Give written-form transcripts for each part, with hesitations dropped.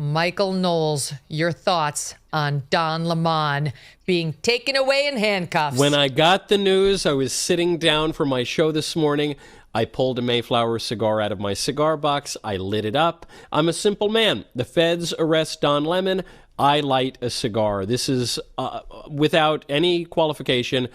Michael Knowles, your thoughts on Don Lemon being taken away in handcuffs. When I got the news, I was sitting down for my show this morning. I pulled a Mayflower cigar out of my cigar box. I lit it up. I'm a simple man. The feds arrest Don Lemon. I light a cigar. This is, without any qualification,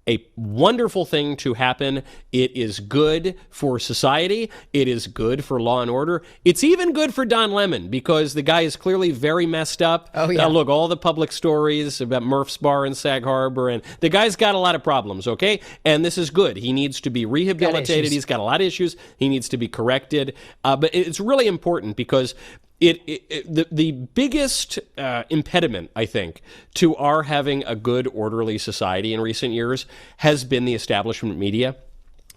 a wonderful thing to happen. It is good for society. It is good for law and order. It's even good for Don Lemon because the guy is clearly very messed up. Oh, yeah. Look, all the public stories about Murph's Bar in Sag Harbor, and the guy's got a lot of problems, okay? And this is good. He needs to be rehabilitated. He's got a lot of issues. He needs to be corrected. But it's really important because the biggest impediment, I think, to our having a good, orderly society in recent years has been the establishment media.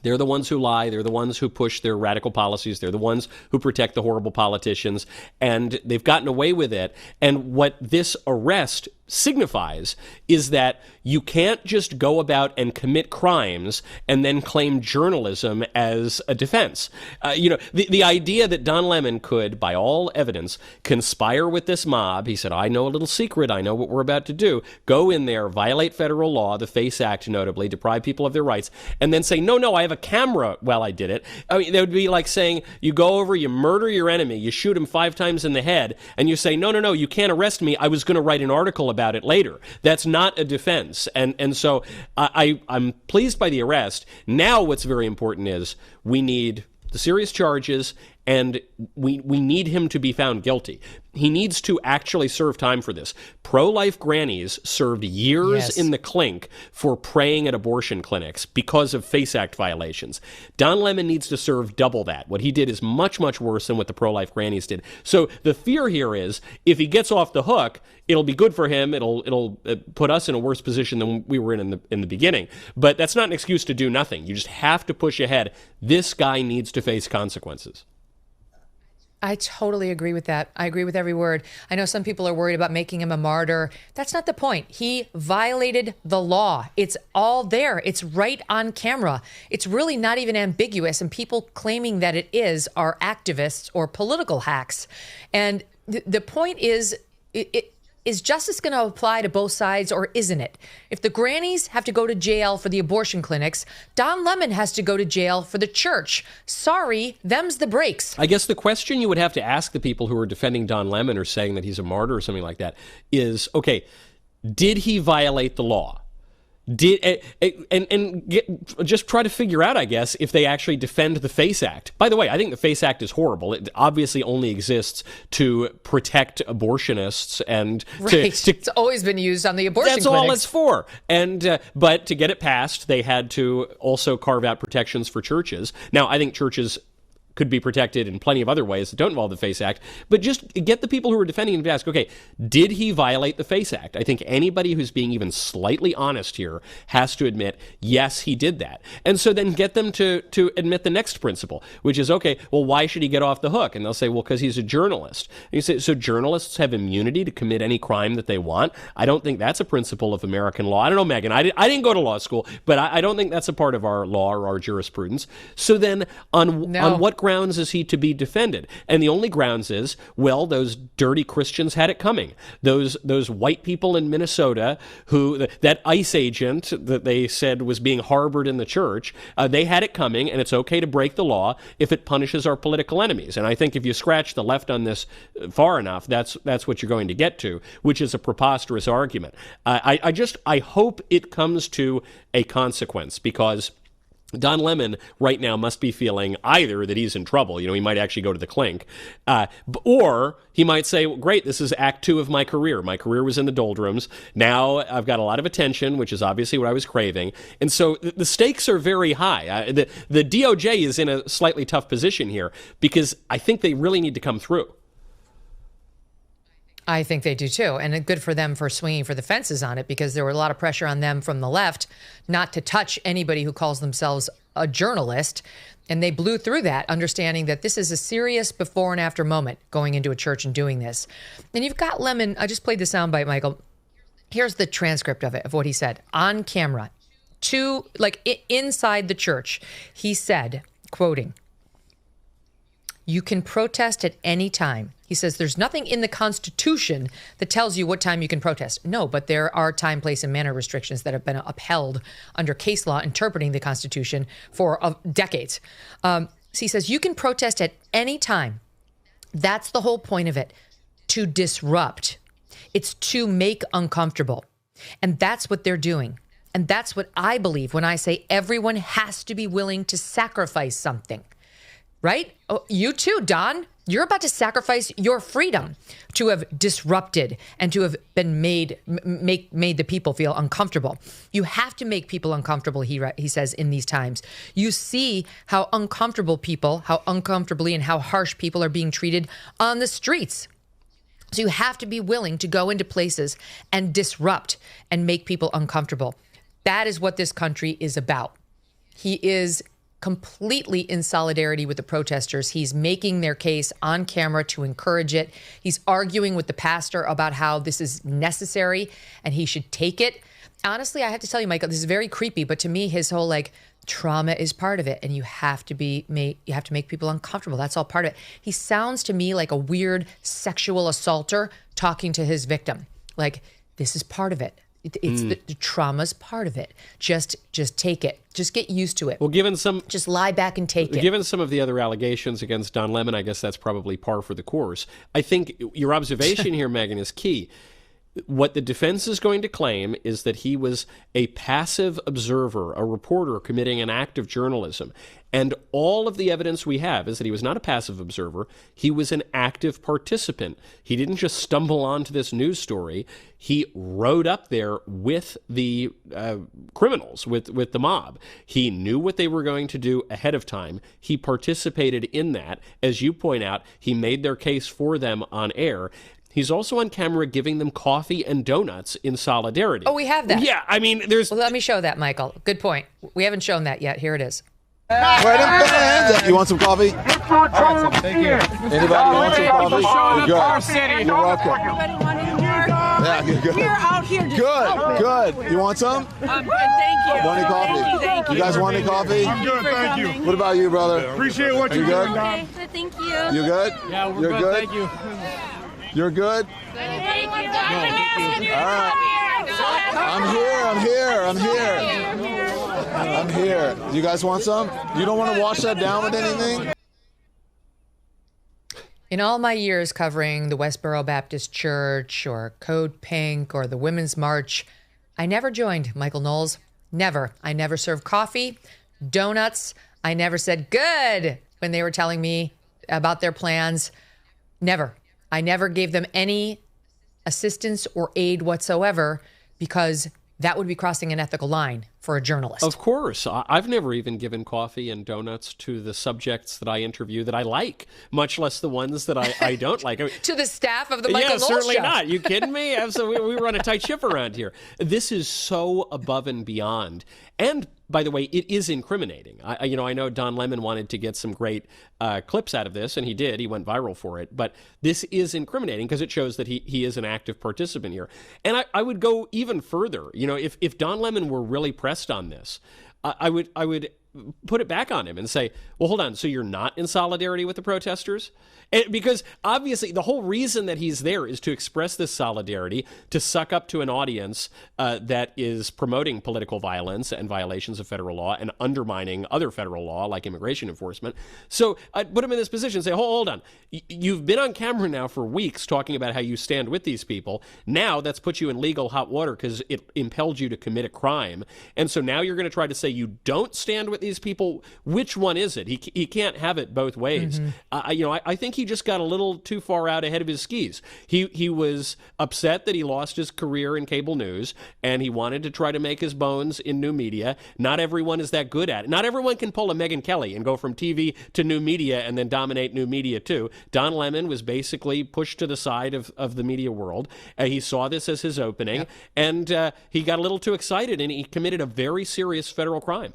They're the ones who lie. They're the ones who push their radical policies. They're the ones who protect the horrible politicians. And they've gotten away with it. And what this arrest signifies is that you can't just go about and commit crimes and then claim journalism as a defense. The idea that Don Lemon could, by all evidence, conspire with this mob. He said, I know a little secret. I know what we're about to do. Go in there, violate federal law, the FACE Act notably, deprive people of their rights, and then say, no, I have a camera while I did it. I mean, that would be like saying you go over, you murder your enemy, you shoot him 5 times in the head, and you say, no, you can't arrest me. I was going to write an article about it later. That's not a defense. And so I'm pleased by the arrest. Now what's very important is we need the serious charges, and we need him to be found guilty. He needs to actually serve time for this. Pro-life grannies served years in the clink for praying at abortion clinics because of FACE Act violations. Don Lemon needs to serve double that. What he did is much, much worse than what the pro-life grannies did. So the fear here is if he gets off the hook, it'll be good for him. It'll put us in a worse position than we were in the beginning. But that's not an excuse to do nothing. You just have to push ahead. This guy needs to face consequences. I totally agree with that. I agree with every word. I know some people are worried about making him a martyr. That's not the point. He violated the law. It's all there. It's right on camera. It's really not even ambiguous. And people claiming that it is are activists or political hacks. And the point is, is justice going to apply to both sides or isn't it? If the grannies have to go to jail for the abortion clinics, Don Lemon has to go to jail for the church. Sorry, them's the breaks. I guess the question you would have to ask the people who are defending Don Lemon or saying that he's a martyr or something like that is, okay, did he violate the law? Just try to figure out, I guess, if they actually defend the FACE Act. By the way, I think the FACE Act is horrible. It obviously only exists to protect abortionists and it's always been used on the abortion clinics. That's all it's for. And but to get it passed, they had to also carve out protections for churches. Now, I think churches could be protected in plenty of other ways that don't involve the FACE Act, but just get the people who are defending him to ask, okay, did he violate the FACE Act? I think anybody who's being even slightly honest here has to admit, yes, he did that. And so then get them to admit the next principle, which is, okay, well, why should he get off the hook? And they'll say, well, because he's a journalist. And you say, so journalists have immunity to commit any crime that they want? I don't think that's a principle of American law. I don't know, Megyn, I didn't go to law school, but I don't think that's a part of our law or our jurisprudence. So then on what grounds is he to be defended? And the only grounds is, well, those dirty Christians had it coming. Those white people in Minnesota who, that ICE agent that they said was being harbored in the church, they had it coming, and it's okay to break the law if it punishes our political enemies. And I think if you scratch the left on this far enough, that's what you're going to get to, which is a preposterous argument. I hope it comes to a consequence, because Don Lemon right now must be feeling either that he's in trouble, he might actually go to the clink, or he might say, well, great, this is act 2 of my career. My career was in the doldrums. Now I've got a lot of attention, which is obviously what I was craving. And so the stakes are very high. The DOJ is in a slightly tough position here because I think they really need to come through. I think they do too. And good for them for swinging for the fences on it, because there were a lot of pressure on them from the left not to touch anybody who calls themselves a journalist. And they blew through that, understanding that this is a serious before and after moment going into a church and doing this. And you've got Lemon. I just played the soundbite, Michael. Here's the transcript of it, of what he said on camera inside the church. He said, quoting, You can protest at any time. He says there's nothing in the Constitution that tells you what time you can protest. No, but there are time, place, and manner restrictions that have been upheld under case law interpreting the Constitution for decades. So he says you can protest at any time. That's the whole point of it, to disrupt. It's to make uncomfortable. And that's what they're doing. And that's what I believe when I say everyone has to be willing to sacrifice something. Right? Oh, you too, Don. You're about to sacrifice your freedom to have disrupted and to have been made the people feel uncomfortable. You have to make people uncomfortable, he says, in these times. You see how uncomfortably and how harsh people are being treated on the streets. So you have to be willing to go into places and disrupt and make people uncomfortable. That is what this country is about. He is completely in solidarity with the protesters. He's making their case on camera to encourage it. He's arguing with the pastor about how this is necessary and he should take it. Honestly, I have to tell you, Michael, this is very creepy, but to me, his whole trauma is part of it, and you have to make people uncomfortable. That's all part of it. He sounds to me like a weird sexual assaulter talking to his victim. This is part of it. It's the trauma's part of it. Just take it. Just get used to it. Well, just lie back and take it. Given some of the other allegations against Don Lemon, I guess that's probably par for the course. I think your observation here, Megyn, is key. What the defense is going to claim is that he was a passive observer, a reporter committing an act of journalism. And all of the evidence we have is that he was not a passive observer. He was an active participant. He didn't just stumble onto this news story. He rode up there with the criminals, with the mob. He knew what they were going to do ahead of time. He participated in that. As you point out, he made their case for them on air. He's also on camera giving them coffee and donuts in solidarity. Oh, we have that. Yeah, I mean, there's... Well, let me show that, Michael. Good point. We haven't shown that yet. Here it is. You want some coffee? Thank you. Anybody want some coffee? Good. You're welcome. Yeah, good. We're out here. Good. You want some? I'm good, thank you. Want any coffee? Thank you. You guys want any coffee? I'm good, thank you. What about you, brother? Appreciate what you're good? doing, Don. Okay, good, thank you. You good? Yeah, we're You're good. Thank you. You're good? Thank you. All right. I'm here. You guys want some? You don't want to wash that down with anything? In all my years covering the Westboro Baptist Church or Code Pink or the Women's March, I never joined Michael Knowles. Never. I never served coffee, donuts. I never said good when they were telling me about their plans. Never. I never gave them any assistance or aid whatsoever because that would be crossing an ethical line for a journalist. Of course. I've never even given coffee and donuts to the subjects that I interview that I like, much less the ones that I don't like. To the staff of the Michael Knowles Show. Yeah, certainly not. You kidding me? Absolutely. We run a tight ship around here. This is so above and beyond. And by the way, it is incriminating. I know Don Lemon wanted to get some great clips out of this, and he did. He went viral for it. But this is incriminating because it shows that he is an active participant here. And I would go even further. If Don Lemon were really pressed on this, I would put it back on him and say, well, hold on, so you're not in solidarity with the protesters? Because obviously the whole reason that he's there is to express this solidarity, to suck up to an audience that is promoting political violence and violations of federal law and undermining other federal law like immigration enforcement. So I'd put him in this position and say, hold on, you've been on camera now for weeks talking about how you stand with these people. Now that's put you in legal hot water because it impelled you to commit a crime. And so now you're going to try to say you don't stand with these people. Which one is it? He can't have it both ways. Mm-hmm. I think he just got a little too far out ahead of his skis. He was upset that he lost his career in cable news, and he wanted to try to make his bones in new media. Not everyone is that good at it. Not everyone can pull a Megyn Kelly and go from TV to new media and then dominate new media too. Don Lemon was basically pushed to the side of the media world. He saw this as his opening, and he got a little too excited, and he committed a very serious federal crime.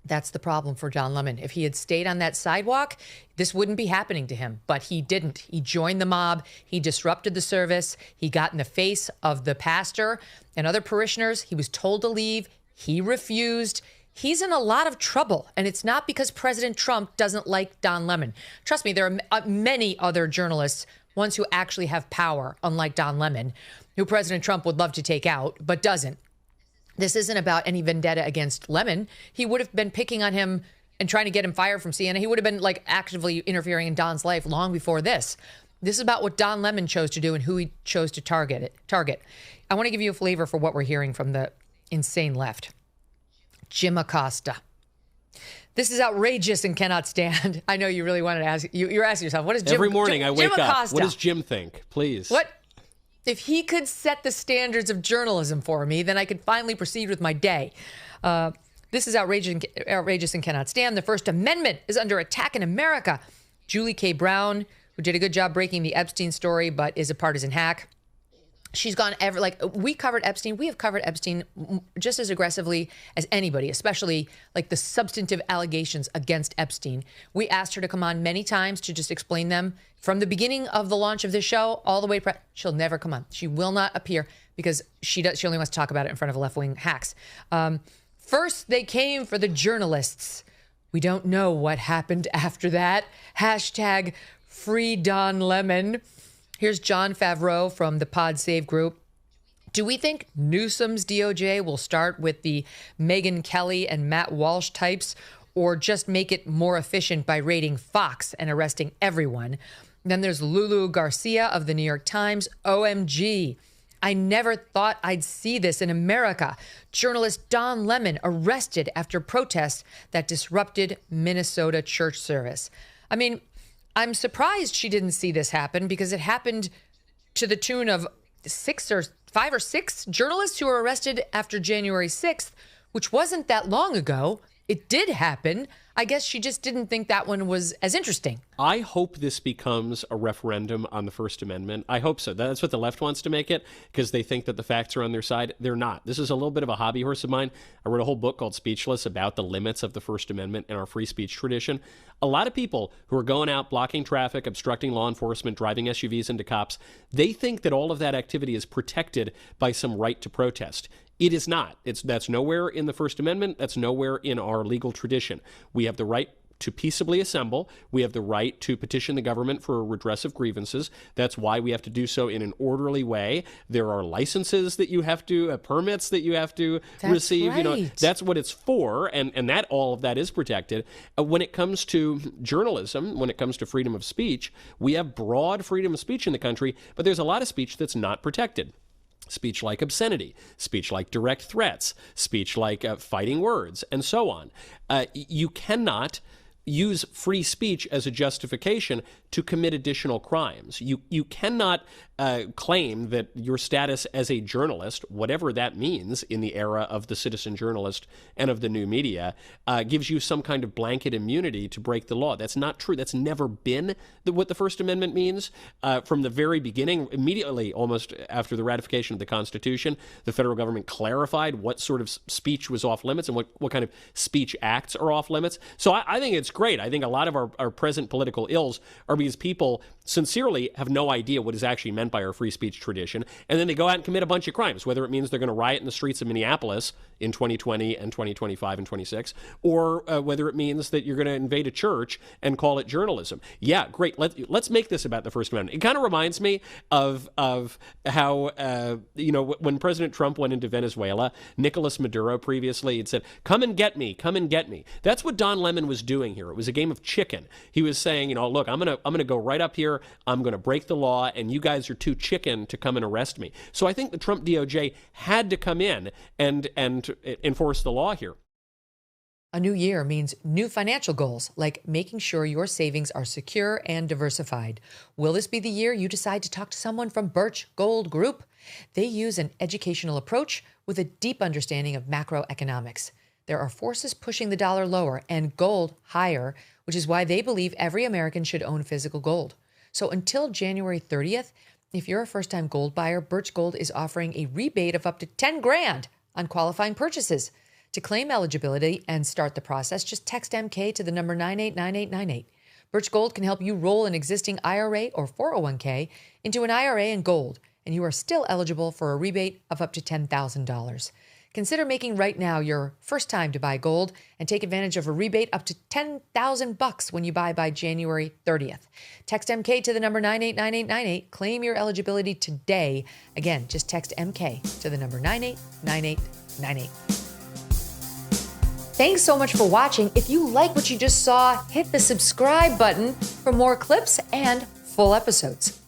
That's the problem for Don Lemon. If he had stayed on that sidewalk, this wouldn't be happening to him. But he didn't. He joined the mob. He disrupted the service. He got in the face of the pastor and other parishioners. He was told to leave. He refused. he's in a lot of trouble. And it's not because President Trump doesn't like Don Lemon. Trust me, there are many other journalists, ones who actually have power, unlike Don Lemon, who President Trump would love to take out, but doesn't. This isn't about any vendetta against Lemon. He would have been picking on him and trying to get him fired from CNN. He would have been like actively interfering in Don's life long before this. This is about what Don Lemon chose to do and who he chose to target. I want to give you a flavor for what we're hearing from the insane left. Jim Acosta. This is outrageous and cannot stand. I know you really wanted to ask. You're asking yourself, what is Jim? Every morning I wake up. What does Jim think? Please. What? If he could set the standards of journalism for me, then I could finally proceed with my day. This is outrageous and cannot stand. The First Amendment is under attack in America. Julie K. Brown, who did a good job breaking the Epstein story, but is a partisan hack. She's gone we covered Epstein. We have covered Epstein just as aggressively as anybody, especially like the substantive allegations against Epstein. We asked her to come on many times to just explain them from the beginning of the launch of this show all the way. She'll never come on. She will not appear because she only wants to talk about it in front of left-wing hacks. First, they came for the journalists. We don't know what happened after that. Hashtag free Don Lemon. Here's John Favreau from the Pod Save group. Do we think Newsom's DOJ will start with the Megyn Kelly and Matt Walsh types, or just make it more efficient by raiding Fox and arresting everyone? Then there's Lulu Garcia of the New York Times. OMG. I never thought I'd see this in America. Journalist Don Lemon arrested after protests that disrupted Minnesota church service. I mean, I'm surprised she didn't see this happen because it happened to the tune of 5 or 6 journalists who were arrested after January 6th, which wasn't that long ago. It did happen. I guess she just didn't think that one was as interesting. I hope this becomes a referendum on the First Amendment. I hope so. That's what the left wants to make it because they think that the facts are on their side. They're not. This is a little bit of a hobby horse of mine. I wrote a whole book called Speechless about the limits of the First Amendment and our free speech tradition. A lot of people who are going out, blocking traffic, obstructing law enforcement, driving SUVs into cops, they think that all of that activity is protected by some right to protest. It is not. That's nowhere in the First Amendment. That's nowhere in our legal tradition. We have the right to peaceably assemble. We have the right to petition the government for a redress of grievances. That's why we have to do so in an orderly way. There are licenses that you have to, permits that you have to receive. Right. You know, that's what it's for, and that all of that is protected. When it comes to journalism, when it comes to freedom of speech, we have broad freedom of speech in the country, but there's a lot of speech that's not protected. Speech like obscenity, speech like direct threats, speech like fighting words, and so on. You cannot use free speech as a justification to commit additional crimes. You cannot claim that your status as a journalist, whatever that means in the era of the citizen journalist and of the new media, gives you some kind of blanket immunity to break the law. That's not true. That's never been what the First Amendment means. From the very beginning, immediately almost after the ratification of the Constitution, the federal government clarified what sort of speech was off limits and what kind of speech acts are off limits. So I think it's great. I think a lot of our present political ills are because people sincerely have no idea what is actually meant by our free speech tradition, and then they go out and commit a bunch of crimes, whether it means they're going to riot in the streets of Minneapolis in 2020 and 2025 and 26, or whether it means that you're going to invade a church and call it journalism. Yeah, great. Let's make this about the First Amendment. It kind of reminds me of how when President Trump went into Venezuela, Nicolas Maduro previously had said, "Come and get me, come and get me." That's what Don Lemon was doing here. It was a game of chicken. He was saying, look, I'm gonna go right up here. I'm gonna break the law, and you guys are too chicken to come and arrest me. So I think the Trump DOJ had to come in and enforce the law here. A new year means new financial goals, like making sure your savings are secure and diversified. Will this be the year you decide to talk to someone from Birch Gold Group? They use an educational approach with a deep understanding of macroeconomics. There are forces pushing the dollar lower and gold higher, which is why they believe every American should own physical gold. So until January 30th, if you're a first-time gold buyer, Birch Gold is offering a rebate of up to $10,000 on qualifying purchases. To claim eligibility and start the process, just text MK to the number 989898. Birch Gold can help you roll an existing IRA or 401k into an IRA in gold, and you are still eligible for a rebate of up to $10,000. Consider making right now your first time to buy gold and take advantage of a rebate up to $10,000 when you buy by January 30th. Text MK to the number 989898. Claim your eligibility today. Again, just text MK to the number 989898. Thanks so much for watching. If you like what you just saw, hit the subscribe button for more clips and full episodes.